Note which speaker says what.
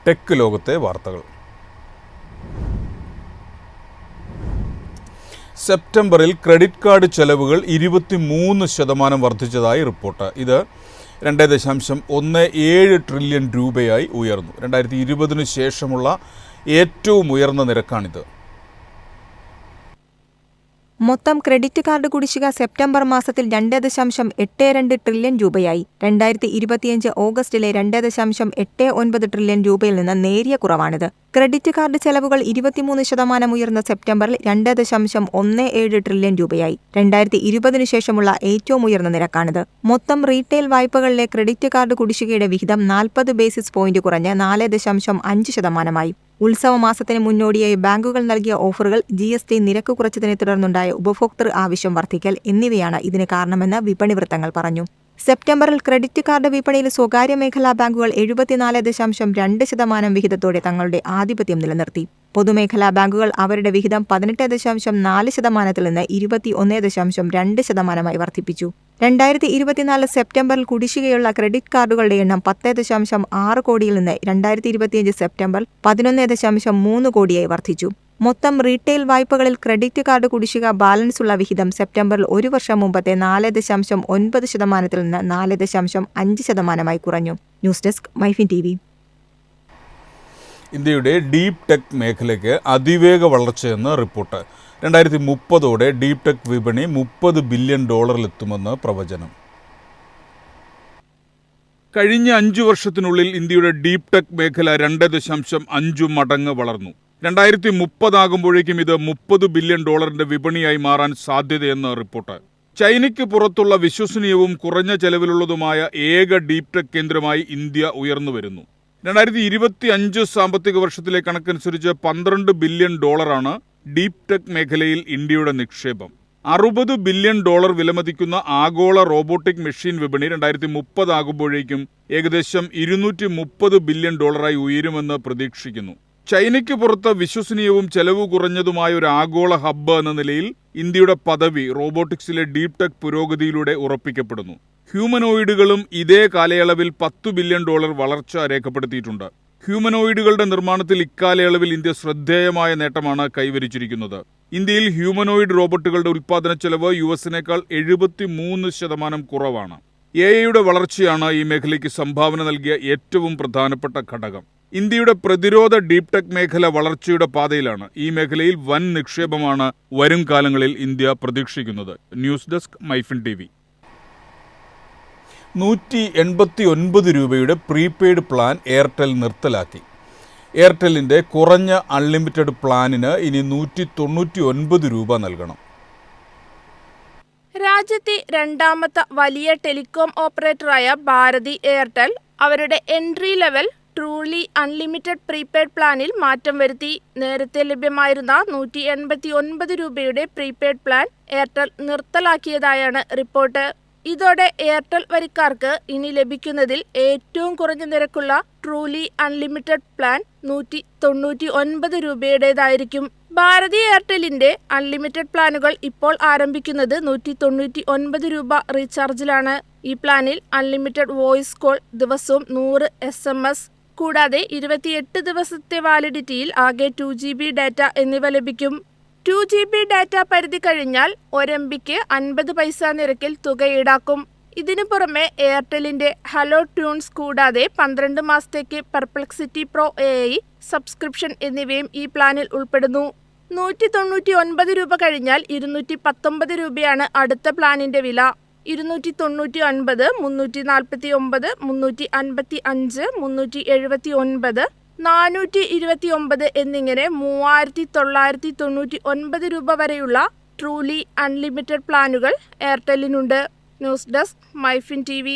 Speaker 1: Tech ലോകത്തെ വാർത്തകൾ. സെപ്റ്റംബറിൽ ക്രെഡിറ്റ് കാർഡ് ചെലവുകൾ 23% വർദ്ധിച്ചതായി റിപ്പോർട്ട്. ഇത് 2.17 ട്രില്യൺ രൂപയായി ഉയർന്നു. 2020 ശേഷമുള്ള ഏറ്റവും ഉയർന്ന നിരക്കാണിത്.
Speaker 2: മൊത്തം ക്രെഡിറ്റ് കാർഡ് കുടിശ്ശിക സെപ്റ്റംബർ മാസത്തിൽ 2.82 ട്രില്യൺ രൂപയായി. 2025 ഓഗസ്റ്റിലെ 2.89 ട്രില്യൺ രൂപയിൽ നിന്ന് നേരിയ കുറവാണിത്. ക്രെഡിറ്റ് കാർഡ് ചെലവുകൾ 23% ഉയർന്ന സെപ്റ്റംബറിൽ 2.17 ട്രില്യൺ രൂപയായി. 2020 ശേഷമുള്ള ഏറ്റവും ഉയർന്ന നിരക്കാണിത്. മൊത്തം റീറ്റെയിൽ വായ്പകളിലെ ക്രെഡിറ്റ് കാർഡ് കുടിശ്ശികയുടെ വിഹിതം 40 ബേസിസ് പോയിന്റ് കുറഞ്ഞ് 4.5% ഉത്സവമാസത്തിന് മുന്നോടിയായി ബാങ്കുകൾ നൽകിയ ഓഫറുകൾ, GST നിരക്ക് കുറച്ചതിനെ തുടർന്നുണ്ടായ ഉപഭോക്തൃ ആവശ്യം വർദ്ധിക്കൽ എന്നിവയാണ് ഇതിന് കാരണമെന്ന് വിപണി വൃത്തങ്ങൾ പറഞ്ഞു. സെപ്റ്റംബറിൽ ക്രെഡിറ്റ് കാർഡ് വിപണിയിൽ സ്വകാര്യ മേഖലാ ബാങ്കുകൾ 74.2% വിഹിതത്തോടെ തങ്ങളുടെ ആധിപത്യം നിലനിർത്തി. പൊതുമേഖലാ ബാങ്കുകൾ അവരുടെ വിഹിതം 18.4% നിന്ന് 21.2% വർദ്ധിപ്പിച്ചു. 2024 സെപ്റ്റംബറിൽ കുടിശ്ശികയുള്ള ക്രെഡിറ്റ് കാർഡുകളുടെ എണ്ണം 10.6 കോടിയിൽ നിന്ന് 2025 സെപ്റ്റംബറിൽ 11.3 കോടിയായി വർദ്ധിച്ചു. മൊത്തം റീറ്റെയിൽ വായ്പകളിൽ ക്രെഡിറ്റ് കാർഡ് കുടിശ്ശിക ബാലൻസുള്ള വിഹിതം സെപ്റ്റംബറിൽ ഒരു വർഷം മുമ്പത്തെ 4.9% നിന്ന് 4.5% കുറഞ്ഞു. News desk MyFin TV.
Speaker 1: ഇന്ത്യയുടെ ഡീപ് ടെക് മേഖലയ്ക്ക് അതിവേഗ വളർച്ചയെന്ന് റിപ്പോർട്ട്. 2030 ഡീപ് ടെക് വിപണി $30 ബില്യൺ എത്തുമെന്ന് പ്രവചനം. കഴിഞ്ഞ 5 വർഷത്തിനുള്ളിൽ ഇന്ത്യയുടെ ഡീപ് ടെക് മേഖല 2.5 മടങ്ങ് വളർന്നു. 2030 ആകുമ്പോഴേക്കും ഇത് $30 ബില്യൺ വിപണിയായി മാറാൻ സാധ്യതയെന്ന് റിപ്പോർട്ട്. ചൈനയ്ക്ക് പുറത്തുള്ള വിശ്വസനീയവും കുറഞ്ഞ ചെലവിലുള്ളതുമായ ഏക ഡീപ് ടെക് കേന്ദ്രമായി ഇന്ത്യ ഉയർന്നു വരുന്നു. 2025 സാമ്പത്തിക വർഷത്തിലെ കണക്കനുസരിച്ച് $12 ബില്യൺ ഡീപ് ടെക് മേഖലയിൽ ഇന്ത്യയുടെ നിക്ഷേപം. $60 ബില്യൺ വിലമതിക്കുന്ന ആഗോള റോബോട്ടിക് മെഷീൻ വിപണി 2030 ആകുമ്പോഴേക്കും ഏകദേശം $230 ബില്യൺ ഉയരുമെന്ന് പ്രതീക്ഷിക്കുന്നു. ചൈനയ്ക്ക് പുറത്ത് വിശ്വസനീയവും ചെലവ് കുറഞ്ഞതുമായ ഒരു ആഗോള ഹബ്ബ് എന്ന നിലയിൽ ഇന്ത്യയുടെ പദവി റോബോട്ടിക്സിലെ ഡീപ് ടെക് പുരോഗതിയിലൂടെ ഉറപ്പിക്കപ്പെടുന്നു. ഹ്യൂമനോയിഡുകളും ഇതേ കാലയളവിൽ $10 ബില്യൺ വളർച്ച രേഖപ്പെടുത്തിയിട്ടുണ്ട്. ഹ്യൂമനോയിഡുകളുടെ നിർമ്മാണത്തിൽ ഇക്കാലയളവിൽ ഇന്ത്യ ശ്രദ്ധേയമായ നേട്ടമാണ് കൈവരിച്ചിരിക്കുന്നത്. ഇന്ത്യയിൽ ഹ്യൂമനോയിഡ് റോബോട്ടുകളുടെ ഉൽപ്പാദന ചെലവ് US-നേക്കാൾ 73% കുറവാണ്. AI-യുടെ വളർച്ചയാണ് ഈ മേഖലയ്ക്ക് സംഭാവന നൽകിയ ഏറ്റവും പ്രധാനപ്പെട്ട ഘടകം. ഇന്ത്യയുടെ പ്രതിരോധ ഡീപ് ടെക് മേഖല വളർച്ചയുടെ പാതയിലാണ്. ഈ മേഖലയിൽ വൻ നിക്ഷേപമാണ് വരും കാലങ്ങളിൽ ഇന്ത്യ പ്രതീക്ഷിക്കുന്നത്. News desk MyFin TV. 189 രൂപയുടെ പ്രീപെയ്ഡ് പ്ലാൻ എയർടെൽ നിർത്തലാക്കി. എയർടെല്ലിൻ്റെ കുറഞ്ഞ അൺലിമിറ്റഡ് പ്ലാനിന് ഇനി 199 രൂപ നൽകണം.
Speaker 3: രാജ്യത്തെ രണ്ടാമത്തെ വലിയ ടെലികോം ഓപ്പറേറ്ററായ ഭാരതി എയർടെൽ അവരുടെ entry level truly unlimited prepaid പ്ലാനിൽ മാറ്റം വരുത്തി. നേരത്തെ ലഭ്യമായിരുന്ന 189 രൂപയുടെ പ്രീപെയ്ഡ് പ്ലാൻ എയർടെൽ നിർത്തലാക്കിയതായാണ് റിപ്പോർട്ട്. ഇതോടെ എയർടെൽ വരിക്കാർക്ക് ഇനി ലഭിക്കുന്നതിൽ ഏറ്റവും കുറഞ്ഞ നിരക്കുള്ള ട്രൂലി അൺലിമിറ്റഡ് പ്ലാൻ 199 രൂപയുടേതായിരിക്കും. ഭാരതി എയർടെല്ലിന്റെ അൺലിമിറ്റഡ് പ്ലാനുകൾ ഇപ്പോൾ ആരംഭിക്കുന്നത് 199 രൂപ റീചാർജിലാണ്. ഈ പ്ലാനിൽ അൺലിമിറ്റഡ് വോയിസ് കോൾ, ദിവസവും 100 SMS, കൂടാതെ 28 ദിവസത്തെ വാലിഡിറ്റിയിൽ ആകെ 2GB ഡാറ്റ എന്നിവ ലഭിക്കും. 2GB ഡാറ്റ പരിധി കഴിഞ്ഞാൽ 1 MBക്ക് 50 പൈസ നിരക്കിൽ തുക ഈടാക്കും. ഇതിനു പുറമെ എയർടെല്ലിന്റെ ഹലോ ട്യൂൺസ് കൂടാതെ 12 മാസത്തേക്ക് പെർപ്ലക്സിറ്റി പ്രോ AI സബ്സ്ക്രിപ്ഷൻ എന്നിവയും ഈ പ്ലാനിൽ ഉൾപ്പെടുന്നു. 199 രൂപ കഴിഞ്ഞാൽ 219 രൂപയാണ് അടുത്ത പ്ലാനിന്റെ വില. 299, 349, 355, 379, 429 എന്നിങ്ങനെ 3999 രൂപ വരെയുള്ള ട്രൂലി അൺലിമിറ്റഡ് പ്ലാനുകൾ എയർടെല്ലിനുണ്ട്. News desk MyFin TV.